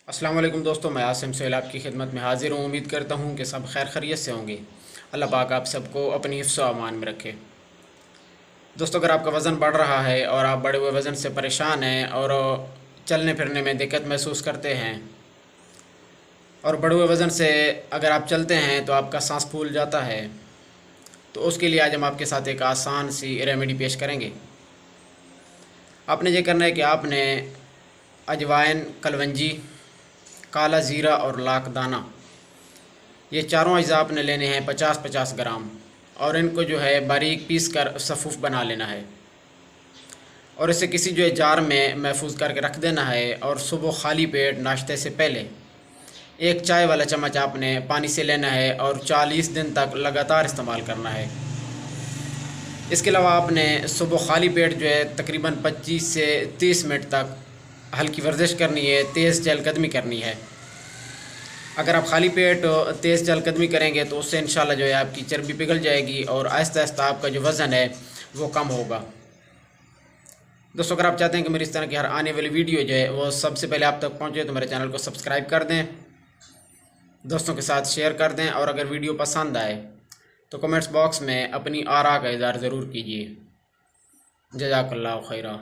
अस्सलाम वालेकुम दोस्तों, मैं आसिम सोहेल आपकी खिदमत में हाज़िर हूँ। उम्मीद करता हूँ कि सब खैर खैरियत से होंगे। अल्लाह पाक आप सबको अपनी हिफ्ज़ व अमान में रखे। दोस्तों, अगर आपका वज़न बढ़ रहा है और आप बढ़े हुए वज़न से परेशान हैं और चलने फिरने में दिक्कत महसूस करते हैं और बढ़े हुए वज़न से अगर आप चलते हैं तो आपका सांस फूल जाता है, तो उसके लिए आज हम आपके साथ एक आसान सी रेमेडी पेश करेंगे। आपने ये करना है कि आपने अजवाइन, कलवंजी, काला ज़ीरा और लाख दाना, ये चारों अज्ज़ा आपने लेने हैं 50-50 ग्राम, और इनको जो है बारीक पीस कर सफ़ूफ़ बना लेना है और इसे किसी जो है जार में महफूज करके रख देना है। और सुबह खाली पेट नाश्ते से पहले एक चाय वाला चम्मच आपने पानी से लेना है और 40 दिन तक लगातार इस्तेमाल करना है। इसके अलावा आपने सुबह खाली पेट जो है तकरीबन 25 से 30 मिनट तक हल्की वर्जिश करनी है, तेज़ चहलकदमी करनी है। अगर आप खाली पेट तेज़ चहलकदमी करेंगे तो उससे इंशाल्लाह जो है आपकी चर्बी पिघल जाएगी और आहिस्ता आहिस्ता आपका जो वज़न है वो कम होगा। दोस्तों, अगर आप चाहते हैं कि मेरी इस तरह की हर आने वाली वीडियो जो है वो सबसे पहले आप तक पहुंचे तो मेरे चैनल को सब्सक्राइब कर दें, दोस्तों के साथ शेयर कर दें, और अगर वीडियो पसंद आए तो कमेंट्स बॉक्स में अपनी आरा का इज़हार ज़रूर कीजिए। जज़ाकल्लाहु खैरा।